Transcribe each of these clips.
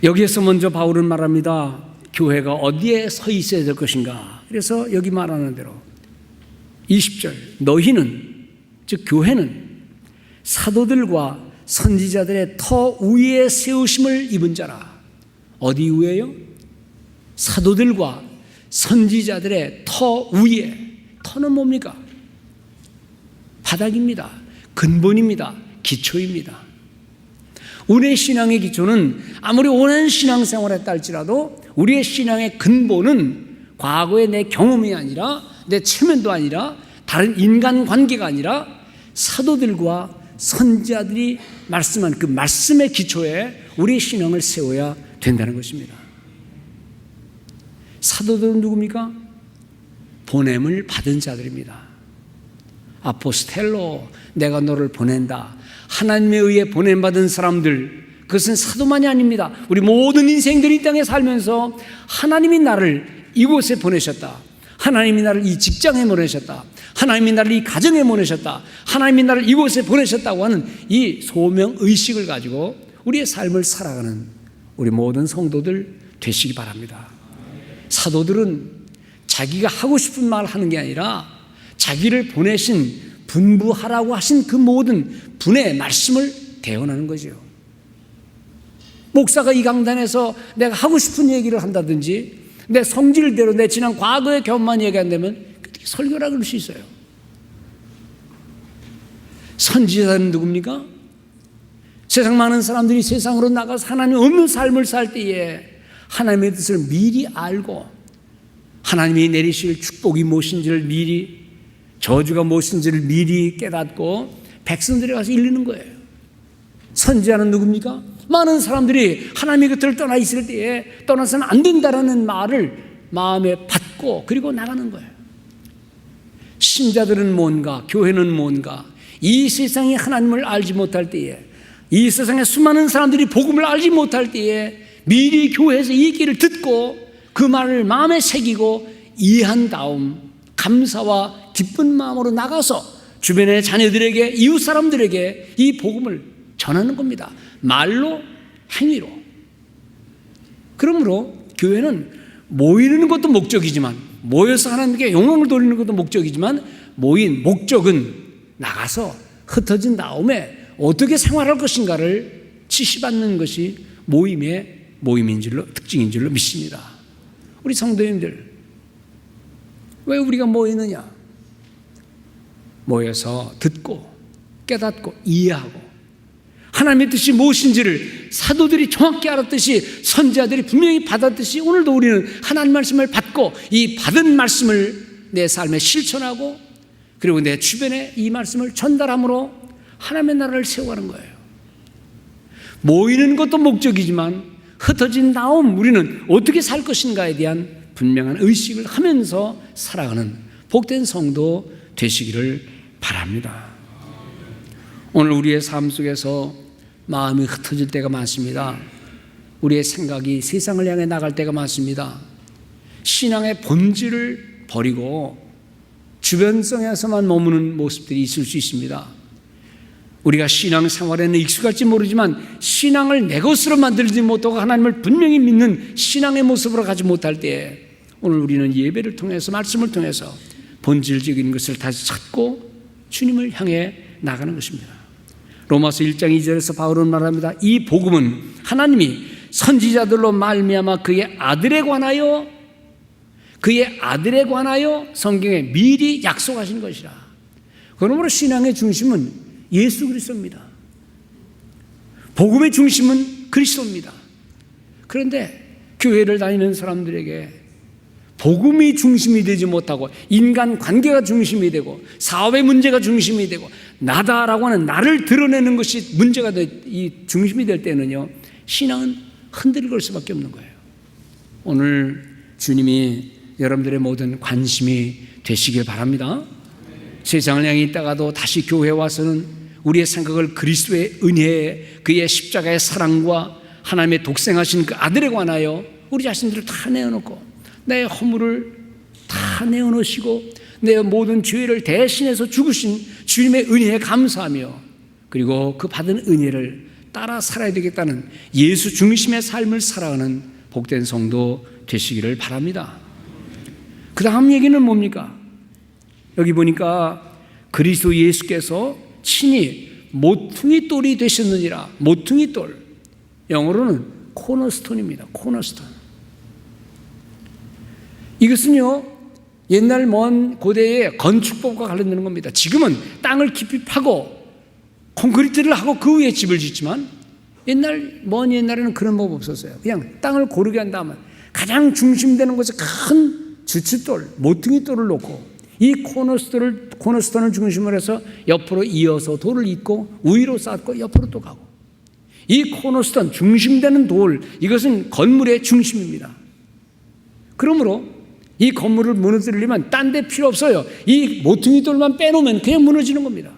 여기에서 먼저 바울은 말합니다. 교회가 어디에 서 있어야 될 것인가. 그래서 여기 말하는 대로 20절, 너희는, 즉 교회는 사도들과 선지자들의 터 위에 세우심을 입은 자라. 어디 위에요? 사도들과 선지자들의 터 위에. 터는 뭡니까? 바닥입니다. 근본입니다. 기초입니다. 우리의 신앙의 기초는 아무리 오랜 신앙생활을 했다 할지라도 우리의 신앙의 근본은 과거의 내 경험이 아니라 내 체면도 아니라 다른 인간관계가 아니라 사도들과 선지자들이 말씀한 그 말씀의 기초에 우리의 신앙을 세워야 된다는 것입니다. 사도들은 누굽니까? 보냄을 받은 자들입니다. 아포스텔로, 내가 너를 보낸다. 하나님에 의해 보냄받은 사람들, 그것은 사도만이 아닙니다. 우리 모든 인생들이 이 땅에 살면서 하나님이 나를 이곳에 보내셨다. 하나님이 나를 이 직장에 보내셨다. 하나님이 나를 이 가정에 보내셨다. 하나님이 나를 이곳에 보내셨다고 하는 이 소명의식을 가지고 우리의 삶을 살아가는 우리 모든 성도들 되시기 바랍니다. 사도들은 자기가 하고 싶은 말 하는 게 아니라 자기를 보내신 분부하라고 하신 그 모든 분의 말씀을 대언하는 거죠. 목사가 이 강단에서 내가 하고 싶은 얘기를 한다든지 내 성질대로 내 지난 과거의 경험만 얘기한다면 설교라 그럴 수 있어요. 선지자는 누굽니까? 세상 많은 사람들이 세상으로 나가서 하나님 없는 삶을 살 때에 하나님의 뜻을 미리 알고 하나님이 내리실 축복이 무엇인지를 미리, 저주가 무엇인지를 미리 깨닫고 백성들이 가서 일리는 거예요. 선지자는 누굽니까? 많은 사람들이 하나님의 곁을 떠나 있을 때에 떠나서는 안 된다라는 말을 마음에 받고 그리고 나가는 거예요. 신자들은 뭔가, 교회는 뭔가, 이 세상이 하나님을 알지 못할 때에, 이 세상에 수많은 사람들이 복음을 알지 못할 때에 미리 교회에서 이 얘기를 듣고 그 말을 마음에 새기고 이해한 다음 감사와 기쁜 마음으로 나가서 주변의 자녀들에게, 이웃 사람들에게 이 복음을 전하는 겁니다. 말로, 행위로. 그러므로 교회는 모이는 것도 목적이지만, 모여서 하나님께 영광을 돌리는 것도 목적이지만, 모인 목적은 나가서 흩어진 다음에 어떻게 생활할 것인가를 지시받는 것이 모임인 줄로, 특징인 줄로 믿습니다. 우리 성도님들, 왜 우리가 모이느냐? 모여서 듣고 깨닫고 이해하고 하나님의 뜻이 무엇인지를 사도들이 정확히 알았듯이, 선지자들이 분명히 받았듯이, 오늘도 우리는 하나님 말씀을 받고 이 받은 말씀을 내 삶에 실천하고 그리고 내 주변에 이 말씀을 전달함으로 하나님의 나라를 세워가는 거예요. 모이는 것도 목적이지만 흩어진 다음 우리는 어떻게 살 것인가에 대한 분명한 의식을 하면서 살아가는 복된 성도 되시기를 바랍니다. 오늘 우리의 삶 속에서 마음이 흩어질 때가 많습니다. 우리의 생각이 세상을 향해 나갈 때가 많습니다. 신앙의 본질을 버리고 주변성에서만 머무는 모습들이 있을 수 있습니다. 우리가 신앙생활에는 익숙할지 모르지만 신앙을 내 것으로 만들지 못하고 하나님을 분명히 믿는 신앙의 모습으로 가지 못할 때 오늘 우리는 예배를 통해서, 말씀을 통해서 본질적인 것을 다시 찾고 주님을 향해 나가는 것입니다. 로마서 1장 2절에서 바울은 말합니다. 이 복음은 하나님이 선지자들로 말미암아 그의 아들에 관하여 성경에 미리 약속하신 것이라. 그러므로 신앙의 중심은 예수 그리스도입니다. 복음의 중심은 그리스도입니다. 그런데 교회를 다니는 사람들에게 복음이 중심이 되지 못하고 인간관계가 중심이 되고 사업의 문제가 중심이 되고 나다라고 하는 나를 드러내는 것이 문제가 이 중심이 될 때는요, 신앙은 흔들릴 수밖에 없는 거예요. 오늘 주님이 여러분들의 모든 관심이 되시길 바랍니다. 세상을 향해 있다가도 다시 교회에 와서는 우리의 생각을 그리스도의 은혜에, 그의 십자가의 사랑과 하나님의 독생하신 그 아들에 관하여 우리 자신들을 다 내어놓고 내 허물을 다 내어놓으시고 내 모든 죄를 대신해서 죽으신 주님의 은혜에 감사하며 그리고 그 받은 은혜를 따라 살아야 되겠다는 예수 중심의 삶을 살아가는 복된 성도 되시기를 바랍니다. 그 다음 얘기는 뭡니까? 여기 보니까 그리스도 예수께서 친히 모퉁이 돌이 되셨느니라. 모퉁이 돌, 영어로는 코너스톤입니다. 코너스톤. 이것은요, 옛날 먼 고대의 건축법과 관련되는 겁니다. 지금은 땅을 깊이 파고 콘크리트를 하고 그 위에 집을 짓지만 먼 옛날에는 그런 법 없었어요. 그냥 땅을 고르게 한 다음에 가장 중심되는 곳에 큰 주춧돌, 모퉁이 돌을 놓고 이 코너스톤을 중심으로 해서 옆으로 이어서 돌을 잇고 위로 쌓고 옆으로 또 가고, 이 코너스톤, 중심되는 돌, 이것은 건물의 중심입니다. 그러므로 이 건물을 무너뜨리려면 딴 데 필요 없어요. 이 모퉁이 돌만 빼놓으면 그냥 무너지는 겁니다.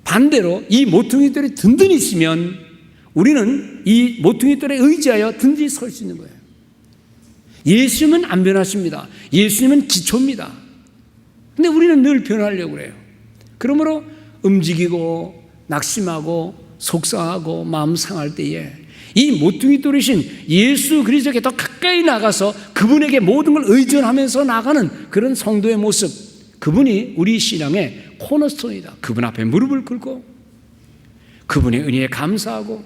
반대로 이 모퉁이 돌이 든든히 있으면 우리는 이 모퉁이 돌에 의지하여 든든히 설 수 있는 거예요. 예수님은 안 변하십니다. 예수님은 기초입니다. 근데 우리는 늘 변하려고 그래요. 그러므로 움직이고 낙심하고 속상하고 마음 상할 때에 이 모퉁이 돌이신 예수 그리스도께 더 가까이 나가서 그분에게 모든 걸 의존하면서 나가는 그런 성도의 모습, 그분이 우리 신앙의 코너스톤이다. 그분 앞에 무릎을 꿇고 그분의 은혜에 감사하고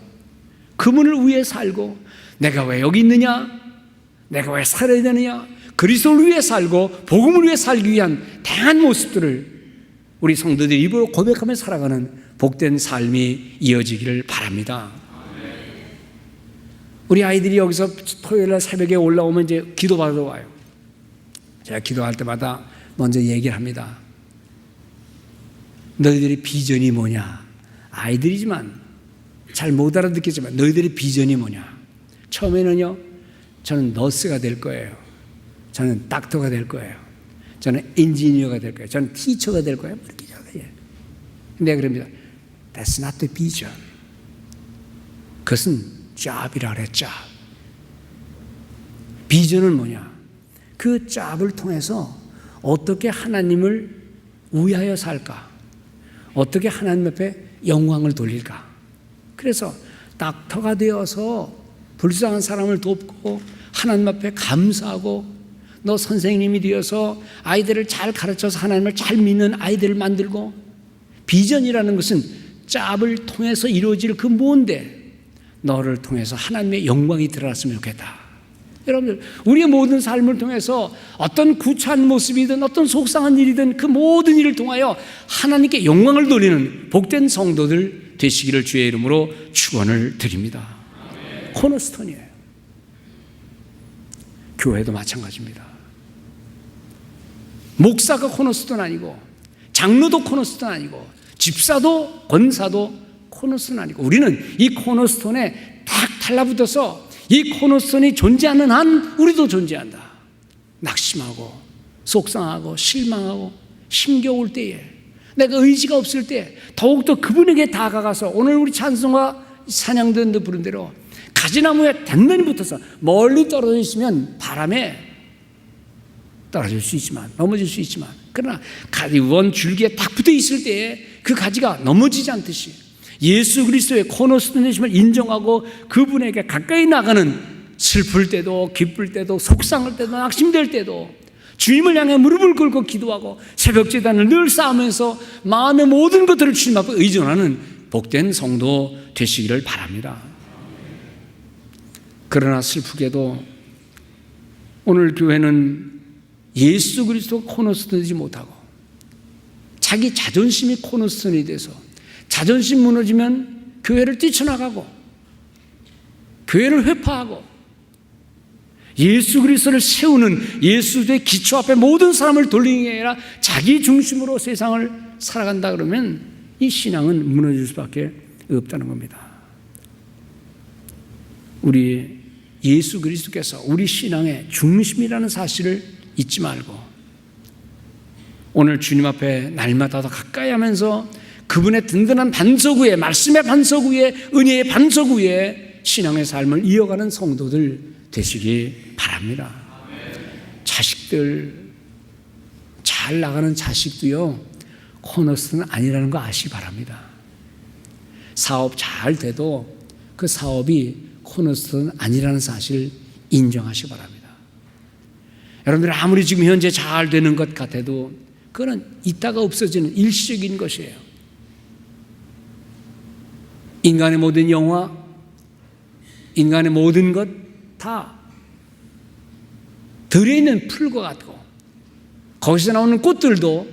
그분을 위해 살고, 내가 왜 여기 있느냐, 내가 왜 살아야 되느냐, 그리스도를 위해 살고 복음을 위해 살기 위한 다양한 모습들을 우리 성도들이 입으로 고백하며 살아가는 복된 삶이 이어지기를 바랍니다. 우리 아이들이 여기서 토요일날 새벽에 올라오면 이제 기도받으러 와요. 제가 기도할 때마다 먼저 얘기를 합니다. 너희들의 비전이 뭐냐? 아이들이지만 잘 못 알아듣겠지만 너희들의 비전이 뭐냐? 처음에는요, 저는 너스가 될 거예요. 저는 닥터가 될 거예요. 저는 엔지니어가 될 거예요. 저는 티처가 될 거예요. 이렇게 얘기해요. 내가 그럽니다. That's not the vision. 그것은 job이라 그래, job. 비전은 뭐냐? 그 job을 통해서 어떻게 하나님을 위하여 살까? 어떻게 하나님 앞에 영광을 돌릴까? 그래서 닥터가 되어서 불쌍한 사람을 돕고 하나님 앞에 감사하고, 너 선생님이 되어서 아이들을 잘 가르쳐서 하나님을 잘 믿는 아이들을 만들고, 비전이라는 것은 짭을 통해서 이루어질 그 뭔데 너를 통해서 하나님의 영광이 드러났으면 좋겠다. 여러분들, 우리의 모든 삶을 통해서 어떤 구차한 모습이든 어떤 속상한 일이든 그 모든 일을 통하여 하나님께 영광을 돌리는 복된 성도들 되시기를 주의 이름으로 축원을 드립니다. 코너스톤이에요. 교회도 마찬가지입니다. 목사가 코너스톤 아니고, 장로도 코너스톤 아니고, 집사도 권사도 코너스톤 아니고, 우리는 이 코너스톤에 딱 달라붙어서 이 코너스톤이 존재하는 한 우리도 존재한다. 낙심하고 속상하고 실망하고 힘겨울 때에, 내가 의지가 없을 때 더욱더 그분에게 다가가서, 오늘 우리 찬송과 찬양들도 부른 대로 가지나무에 단단히 붙어서, 멀리 떨어져 있으면 바람에 떨어질 수 있지만, 넘어질 수 있지만, 그러나 원 줄기에 딱 붙어 있을 때에 그 가지가 넘어지지 않듯이 예수 그리스도의 코너스톤 되심을 인정하고 그분에게 가까이 나가는, 슬플 때도 기쁠 때도 속상할 때도 낙심될 때도 주님을 향해 무릎을 꿇고 기도하고 새벽 제단을 늘 쌓으면서 마음의 모든 것들을 주님 앞에 의존하는 복된 성도 되시기를 바랍니다. 그러나 슬프게도 오늘 교회는 예수 그리스도 코너스톤이 되지 못하고 자기 자존심이 코너스톤이 돼서 자존심 무너지면 교회를 뛰쳐나가고 교회를 회파하고 예수 그리스도를 세우는 예수의 기초 앞에 모든 사람을 돌리는 게 아니라 자기 중심으로 세상을 살아간다 그러면 이 신앙은 무너질 수밖에 없다는 겁니다. 우리 예수 그리스도께서 우리 신앙의 중심이라는 사실을 잊지 말고 오늘 주님 앞에 날마다 더 가까이 하면서 그분의 든든한 반석 위에, 말씀의 반석 위에, 은혜의 반석 위에 신앙의 삶을 이어가는 성도들 되시기 바랍니다. 자식들, 잘 나가는 자식도요, 코너스는 아니라는 거 아시기 바랍니다. 사업 잘 돼도 그 사업이 코너스톤 아니라는 사실 인정하시기 바랍니다. 여러분들 아무리 지금 현재 잘 되는 것 같아도 그거는 있다가 없어지는 일시적인 것이에요. 인간의 모든 영화, 인간의 모든 것 다 들어있는 풀과 같고 거기서 나오는 꽃들도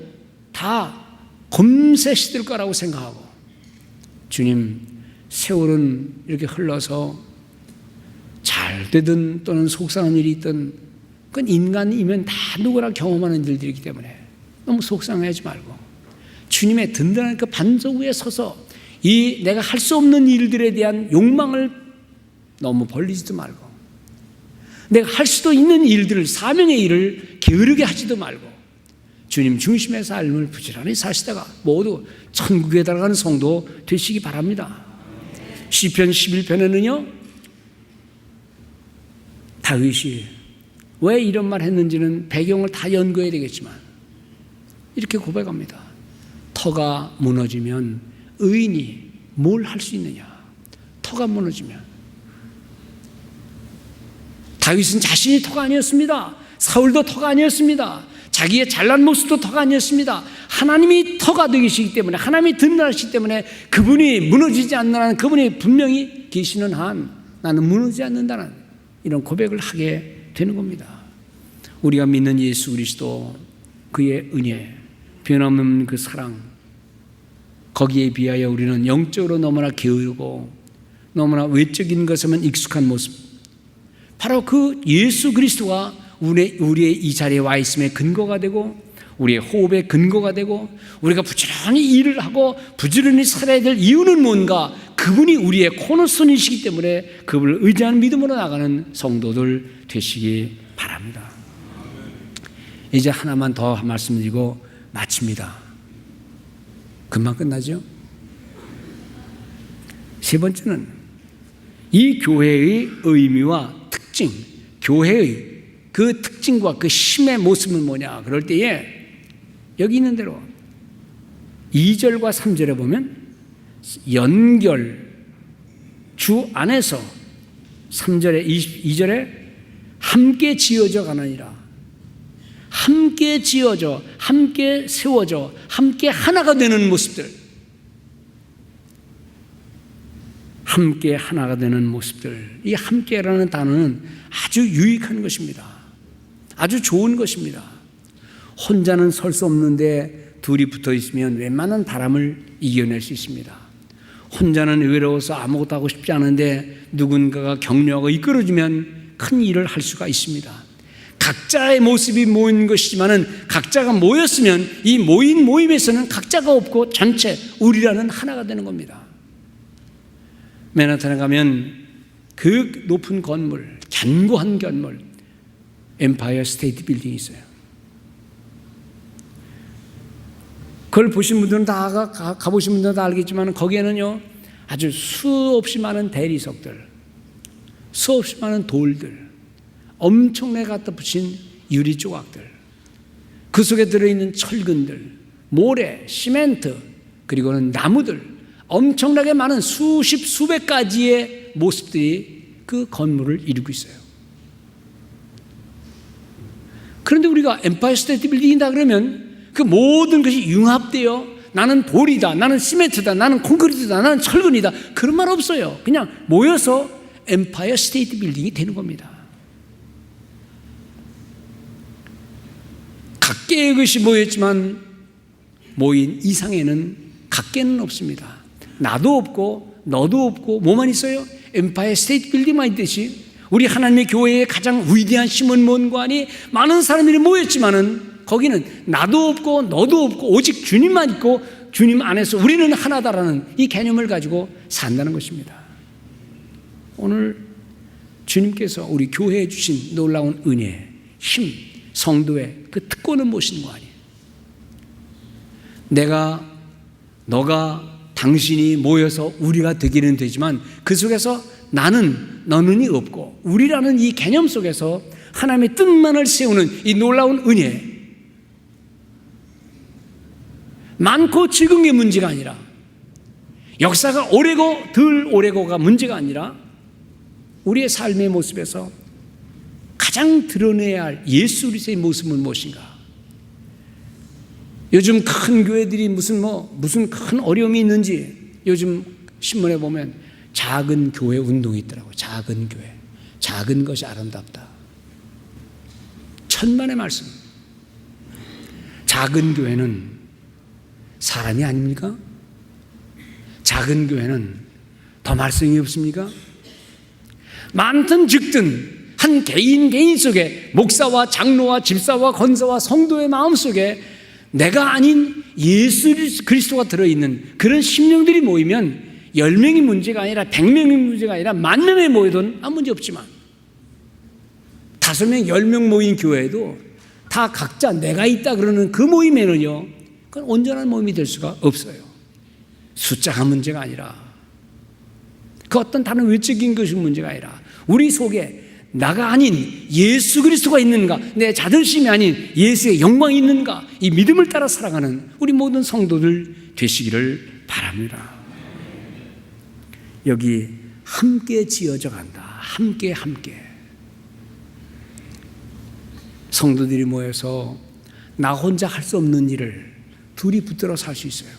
다 금세 시들 거라고 생각하고, 주님, 세월은 이렇게 흘러서 잘 되든 또는 속상한 일이 있든 그건 인간이면 다 누구나 경험하는 일들이기 때문에 너무 속상해하지 말고 주님의 든든한 그 반석 위에 서서 이 내가 할 수 없는 일들에 대한 욕망을 너무 벌리지도 말고, 내가 할 수도 있는 일들을, 사명의 일을 게으르게 하지도 말고 주님 중심의 삶을 부지런히 사시다가 모두 천국에 들어가는 성도 되시기 바랍니다. 시편 11편에는요 다윗이 왜 이런 말 했는지는 배경을 다 연구해야 되겠지만 이렇게 고백합니다. 터가 무너지면 의인이 뭘 할 수 있느냐. 터가 무너지면. 다윗은 자신이 터가 아니었습니다. 사울도 터가 아니었습니다. 자기의 잘난 모습도 터가 아니었습니다. 하나님이 터가 되시기 때문에, 하나님이 든든하시기 때문에 그분이 무너지지 않는다는, 그분이 분명히 계시는 한 나는 무너지지 않는다는 이런 고백을 하게 되는 겁니다. 우리가 믿는 예수 그리스도, 그의 은혜, 변함없는 그 사랑, 거기에 비하여 우리는 영적으로 너무나 게으르고 너무나 외적인 것에만 익숙한 모습, 바로 그 예수 그리스도가 우리의 이 자리에 와 있음의 근거가 되고 우리의 호흡의 근거가 되고 우리가 부지런히 일을 하고 부지런히 살아야 될 이유는 뭔가, 그분이 우리의 코너스톤이시기 때문에 그분을 의지하는 믿음으로 나가는 성도들 되시기 바랍니다. 이제 하나만 더 말씀드리고 마칩니다. 금방 끝나죠? 세 번째는 이 교회의 의미와 특징, 교회의 그 특징과 그 힘의 모습은 뭐냐. 그럴 때에 여기 있는 대로 2절과 3절에 보면 연결, 주 안에서 3절에 2절에 함께 지어져 가느니라. 함께 지어져, 함께 세워져, 함께 하나가 되는 모습들, 함께 하나가 되는 모습들. 이 함께라는 단어는 아주 유익한 것입니다. 아주 좋은 것입니다. 혼자는 설 수 없는데 둘이 붙어 있으면 웬만한 바람을 이겨낼 수 있습니다. 혼자는 외로워서 아무것도 하고 싶지 않은데 누군가가 격려하고 이끌어주면 큰 일을 할 수가 있습니다. 각자의 모습이 모인 것이지만은 각자가 모였으면 이 모인 모임에서는 각자가 없고 전체 우리라는 하나가 되는 겁니다. 맨하탄에 가면 그 높은 건물, 견고한 건물, 엠파이어 스테이트 빌딩이 있어요. 그걸 보신 분들은 다 가보신 분들은 다 알겠지만 거기에는요 아주 수없이 많은 대리석들, 수없이 많은 돌들, 엄청나게 갖다 붙인 유리 조각들, 그 속에 들어있는 철근들, 모래, 시멘트, 그리고는 나무들, 엄청나게 많은 수십 수백 가지의 모습들이 그 건물을 이루고 있어요. 그런데 우리가 엠파이어 스테이트 빌딩이다 그러면 그 모든 것이 융합되어 나는 돌이다, 나는 시멘트다, 나는 콘크리트다, 나는 철근이다, 그런 말 없어요. 그냥 모여서 엠파이어 스테이트 빌딩이 되는 겁니다. 각계의 것이 모였지만 모인 이상에는 각계는 없습니다. 나도 없고 너도 없고 뭐만 있어요? 엠파이어 스테이트 빌딩만 있듯이 우리 하나님의 교회의 가장 위대한 힘은 뭔가니 많은 사람들이 모였지만은 거기는 나도 없고 너도 없고 오직 주님만 있고 주님 안에서 우리는 하나다라는 이 개념을 가지고 산다는 것입니다. 오늘 주님께서 우리 교회에 주신 놀라운 은혜, 힘, 성도의 그 특권은 무엇인 거 아니에요? 내가, 너가, 당신이 모여서 우리가 되기는 되지만 그 속에서 나는, 너는이 없고 우리라는 이 개념 속에서 하나님의 뜻만을 세우는 이 놀라운 은혜, 많고 적은 게 문제가 아니라 역사가 오래고 덜 오래고가 문제가 아니라 우리의 삶의 모습에서 가장 드러내야 할 예수 그리스도의 모습은 무엇인가? 요즘 큰 교회들이 무슨 큰 어려움이 있는지 요즘 신문에 보면 작은 교회 운동이 있더라고요. 작은 교회. 작은 것이 아름답다. 천만의 말씀. 작은 교회는 사람이 아닙니까? 작은 교회는 더 말씀이 없습니까? 많든 적든 한 개인 속에 목사와 장로와 집사와 권사와 성도의 마음 속에 내가 아닌 예수 그리스도가 들어있는 그런 심령들이 모이면 10명이 문제가 아니라 100명이 문제가 아니라 10,000명이 모여도 아무 문제 없지만 5명, 10명 모인 교회도 다 각자 내가 있다 그러는 그 모임에는요, 그건 온전한 모임이 될 수가 없어요. 숫자가 문제가 아니라 그 어떤 다른 외적인 것이 문제가 아니라 우리 속에 나가 아닌 예수 그리스도가 있는가, 내 자존심이 아닌 예수의 영광이 있는가, 이 믿음을 따라 살아가는 우리 모든 성도들 되시기를 바랍니다. 여기 함께 지어져 간다. 함께 성도들이 모여서 나 혼자 할 수 없는 일을 둘이 붙들어 살 수 있어요.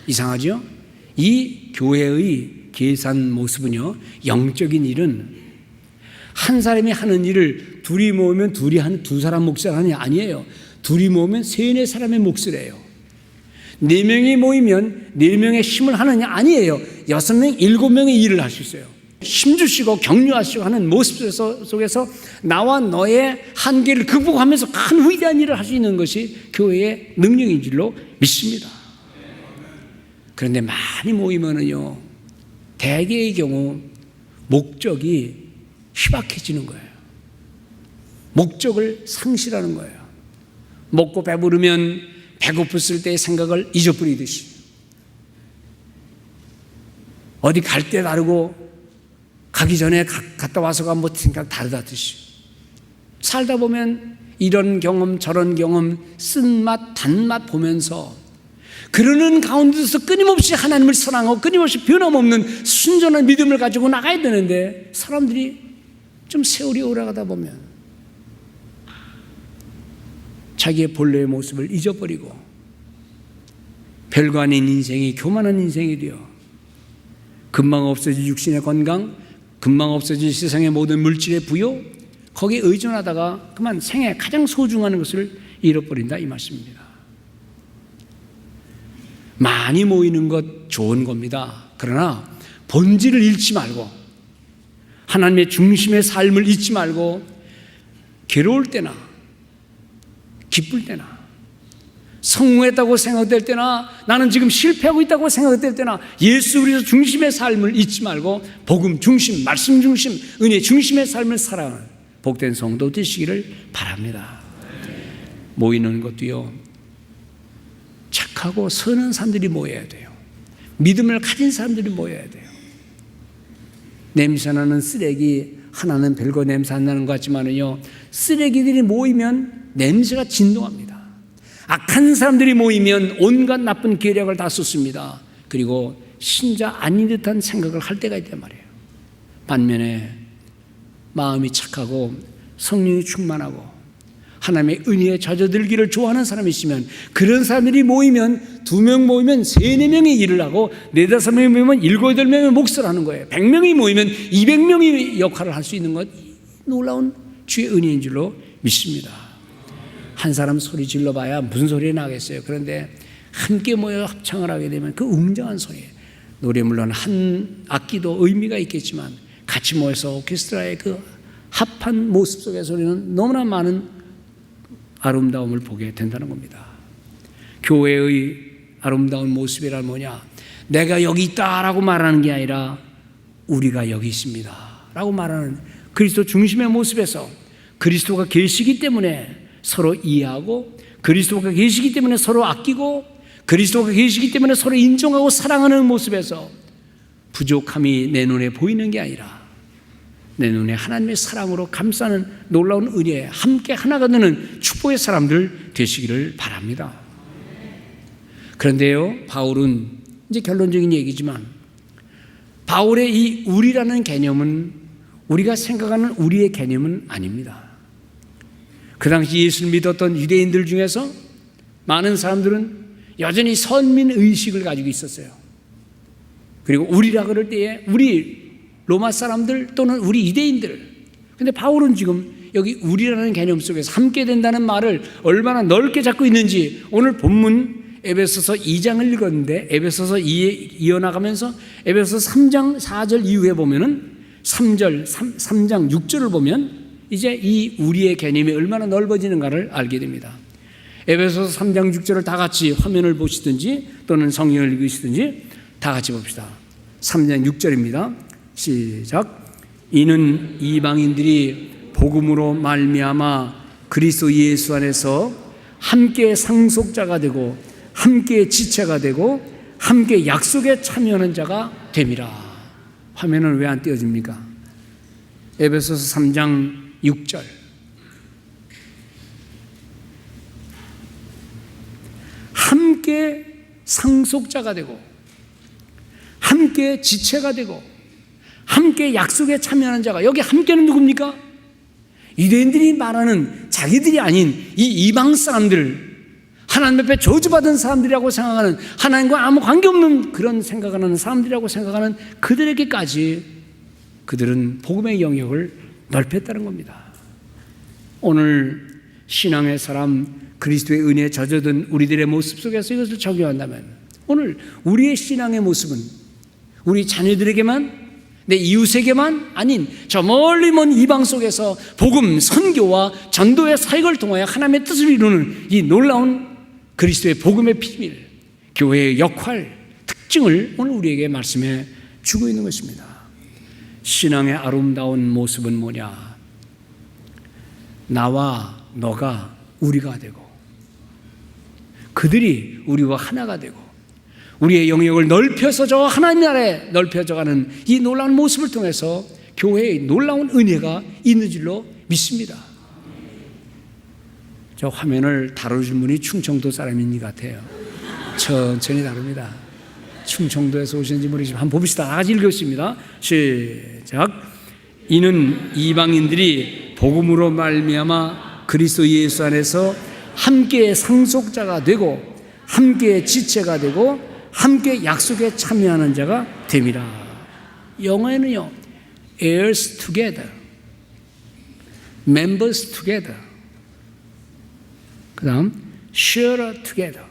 이상하죠? 이 교회의 계산 모습은요, 영적인 일은 한 사람이 하는 일을 둘이 모으면 두 사람 몫을 하는 게 아니에요. 둘이 모으면 3-4사람의 몫을 해요. 4명이 모이면 4명의 힘을 하는 게 아니에요. 6명, 7명의 일을 할 수 있어요. 힘주시고 격려하시고 하는 모습 속에서 나와 너의 한계를 극복하면서 큰 위대한 일을 할 수 있는 것이 교회의 능력인 줄로 믿습니다. 그런데 많이 모이면은요, 대개의 경우 목적이 희박해지는 거예요. 목적을 상실하는 거예요. 먹고 배부르면 배고팠을 때의 생각을 잊어버리듯이, 어디 갈 때 다르고 가기 전에 갔다 와서가 뭐 생각 다르다듯이 살다 보면 이런 경험 저런 경험 쓴맛 단맛 보면서 그러는 가운데서 끊임없이 하나님을 사랑하고 끊임없이 변함없는 순전한 믿음을 가지고 나가야 되는데, 사람들이 좀 세월이 오래가다 보면 자기의 본래의 모습을 잊어버리고 별거 아닌 인생이 교만한 인생이 되어 금방 없어질 육신의 건강, 금방 없어질 세상의 모든 물질의 부요, 거기에 의존하다가 그만 생애 가장 소중한 것을 잃어버린다, 이 말씀입니다. 많이 모이는 것 좋은 겁니다. 그러나 본질을 잃지 말고 하나님의 중심의 삶을 잊지 말고 괴로울 때나 기쁠 때나 성공했다고 생각될 때나 나는 지금 실패하고 있다고 생각될 때나 예수 그리스도 중심의 삶을 잊지 말고 복음 중심, 말씀 중심, 은혜 중심의 삶을 살아가는 복된 성도 되시기를 바랍니다. 모이는 것도요, 착하고 선한 사람들이 모여야 돼요. 믿음을 가진 사람들이 모여야 돼요. 냄새나는 쓰레기 하나는 별거 냄새 안 나는 것 같지만은요, 쓰레기들이 모이면 냄새가 진동합니다. 악한 사람들이 모이면 온갖 나쁜 계략을 다 쏟습니다. 그리고 신자 아닌 듯한 생각을 할 때가 있단 말이에요. 반면에 마음이 착하고 성령이 충만하고 하나님의 은혜에 젖어들기를 좋아하는 사람이 있으면, 그런 사람들이 모이면 2명 모이면 3-4명이 일을 하고 4-5명이 모이면 7-8명의 몫을 하는 거예요. 100명이 모이면 200명이 역할을 할 수 있는 것, 놀라운 주의 은혜인 줄로 믿습니다. 한 사람 소리 질러봐야 무슨 소리 나겠어요. 그런데 함께 모여 합창을 하게 되면 그 웅장한 소리, 노래 물론 한 악기도 의미가 있겠지만 같이 모여서 오케스트라의 그 합한 모습 속의 소리는 너무나 많은 아름다움을 보게 된다는 겁니다. 교회의 아름다운 모습이란 뭐냐? 내가 여기 있다라고 말하는 게 아니라 우리가 여기 있습니다 라고 말하는 그리스도 중심의 모습에서 그리스도가 계시기 때문에 서로 이해하고, 그리스도가 계시기 때문에 서로 아끼고, 그리스도가 계시기 때문에 서로 인정하고 사랑하는 모습에서 부족함이 내 눈에 보이는 게 아니라 내 눈에 하나님의 사랑으로 감싸는 놀라운 은혜에 함께 하나가 되는 축복의 사람들 되시기를 바랍니다. 그런데요, 바울은 이제 결론적인 얘기지만 바울의 이 우리라는 개념은 우리가 생각하는 우리의 개념은 아닙니다. 그 당시 예수를 믿었던 유대인들 중에서 많은 사람들은 여전히 선민 의식을 가지고 있었어요. 그리고 우리라 그럴 때에 우리 로마 사람들 또는 우리 유대인들. 근데 바울은 지금 여기 우리라는 개념 속에서 함께 된다는 말을 얼마나 넓게 잡고 있는지 오늘 본문 에베소서 2장을 읽었는데 에베소서 2에 이어나가면서 에베소서 3장 4절 이후에 보면은 3장 6절을 보면 이제 이 우리의 개념이 얼마나 넓어지는가를 알게 됩니다. 에베소서 3장 6절을 다 같이 화면을 보시든지 또는 성경을 읽으시든지 다 같이 봅시다. 3장 6절입니다. 시작. 이는 이방인들이 복음으로 말미암아 그리스도 예수 안에서 함께 상속자가 되고 함께 지체가 되고 함께 약속에 참여하는 자가 됨이라. 화면은 왜 안 띄워집니까? 에베소서 3장 6절. 함께 상속자가 되고 함께 지체가 되고 함께 약속에 참여하는 자가, 여기 함께는 누굽니까? 유대인들이 말하는 자기들이 아닌 이 이방 사람들, 하나님 앞에 저주받은 사람들이라고 생각하는, 하나님과 아무 관계없는 그런 생각하는 사람들이라고 생각하는 그들에게까지 그들은 복음의 영역을 넓혔다는 겁니다. 오늘 신앙의 사람, 그리스도의 은혜에 젖어든 우리들의 모습 속에서 이것을 적용한다면 오늘 우리의 신앙의 모습은 우리 자녀들에게만, 내 이웃에게만 아닌 저 멀리 먼 이방 속에서 복음, 선교와 전도의 사역을 통하여 하나님의 뜻을 이루는 이 놀라운 그리스도의 복음의 비밀, 교회의 역할, 특징을 오늘 우리에게 말씀해 주고 있는 것입니다. 신앙의 아름다운 모습은 뭐냐? 나와 너가 우리가 되고 그들이 우리와 하나가 되고 우리의 영역을 넓혀서 저 하나님 나라에 넓혀져가는 이 놀라운 모습을 통해서 교회의 놀라운 은혜가 있는 줄로 믿습니다. 저 화면을 다루신 분이 충청도 사람인 것 같아요. 천천히 다룹니다. 충청도에서 오신지 모르지만 한번 봅시다. 다 같이 읽겠습니다. 시작. 이는 이방인들이 복음으로 말미암아 그리스도 예수 안에서 함께 상속자가 되고 함께 지체가 되고 함께 약속에 참여하는 자가 됨이라. 영어에는요, heirs together, members together, 그 다음 sharer together,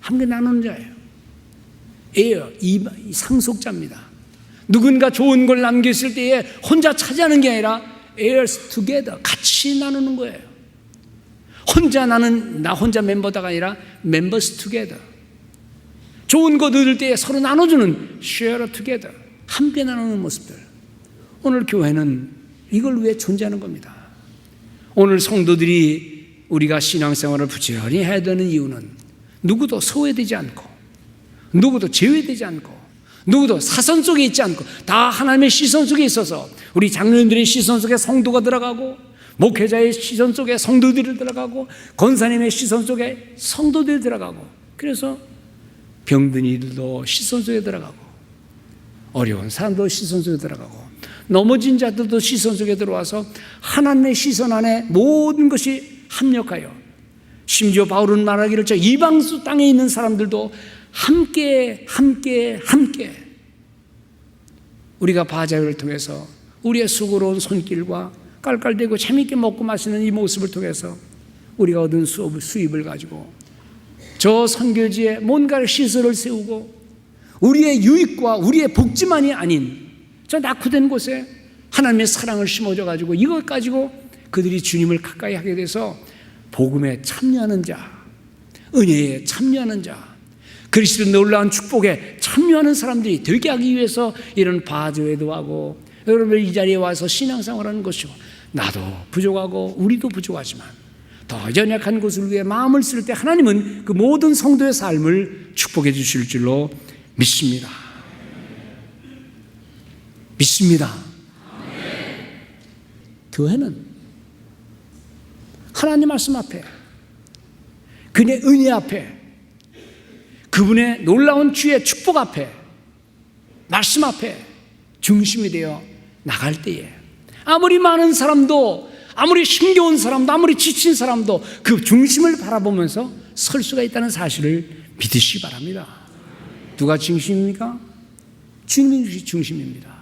함께 나누는 자예요. heir, 이 상속자입니다. 누군가 좋은 걸 남겼을 때에 혼자 차지하는 게 아니라 heirs together, 같이 나누는 거예요. 혼자 나 혼자 멤버다가 아니라 members together. 좋은 것 얻을 때에 서로 나눠주는 share together, 함께 나누는 모습들. 오늘 교회는 이걸 위해 존재하는 겁니다. 오늘 성도들이 우리가 신앙생활을 부지런히 해야 되는 이유는 누구도 소외되지 않고 누구도 제외되지 않고 누구도 사선 속에 있지 않고 다 하나님의 시선 속에 있어서 우리 장로님들의 시선 속에 성도가 들어가고 목회자의 시선 속에 성도들이 들어가고 권사님의 시선 속에 성도들이 들어가고, 그래서 병든 이들도 시선 속에 들어가고 어려운 사람도 시선 속에 들어가고 넘어진 자들도 시선 속에 들어와서 하나님의 시선 안에 모든 것이 합력하여, 심지어 바울은 말하기를 저 이방수 땅에 있는 사람들도 함께 우리가 바자회를 통해서 우리의 수고로운 손길과 깔깔대고 재미있게 먹고 마시는 이 모습을 통해서 우리가 얻은 수입을 가지고 저 선교지에 뭔가 시설을 세우고 우리의 유익과 우리의 복지만이 아닌 저 낙후된 곳에 하나님의 사랑을 심어줘 가지고 이것 가지고 그들이 주님을 가까이 하게 돼서 복음에 참여하는 자, 은혜에 참여하는 자, 그리스도의 놀라운 축복에 참여하는 사람들이 되게 하기 위해서 이런 바자회도 하고 여러분 이 자리에 와서 신앙생활하는 것이고, 나도 부족하고 우리도 부족하지만 더 연약한 곳을 위해 마음을 쓸 때 하나님은 그 모든 성도의 삶을 축복해 주실 줄로 믿습니다. 교회는 하나님 말씀 앞에, 그의 은혜 앞에, 그분의 놀라운 주의 축복 앞에, 말씀 앞에 중심이 되어 나갈 때에 아무리 많은 사람도, 아무리 힘겨운 사람도, 아무리 지친 사람도 그 중심을 바라보면서 설 수가 있다는 사실을 믿으시기 바랍니다. 누가 중심입니까? 주님이 중심입니다.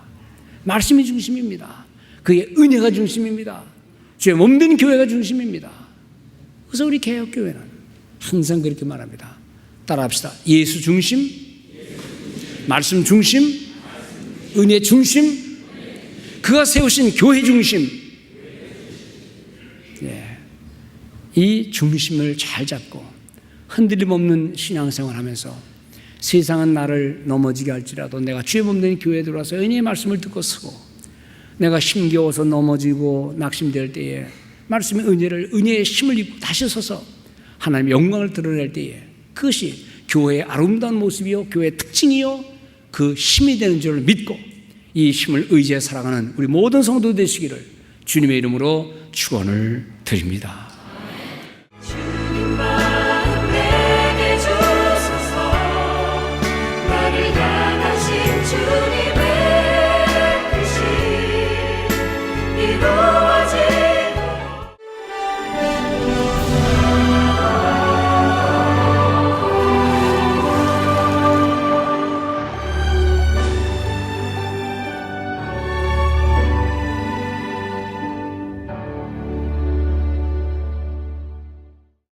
말씀이 중심입니다. 그의 은혜가 중심입니다. 주의 몸된 교회가 중심입니다. 그래서 우리 개혁교회는 항상 그렇게 말합니다. 따라합시다. 예수 중심, 말씀 중심, 은혜 중심, 그가 세우신 교회 중심. 네. 이 중심을 잘 잡고 흔들림 없는 신앙생활 하면서 세상은 나를 넘어지게 할지라도 내가 주의 몸된 교회에 들어와서 은혜의 말씀을 듣고 서고, 내가 힘겨워서 넘어지고 낙심될 때에 말씀의 은혜의 힘을 입고 다시 서서 하나님의 영광을 드러낼 때에 그것이 교회의 아름다운 모습이요, 교회의 특징이요, 그 힘이 되는 줄을 믿고 이 힘을 의지해 살아가는 우리 모든 성도 되시기를 주님의 이름으로 축원을 드립니다.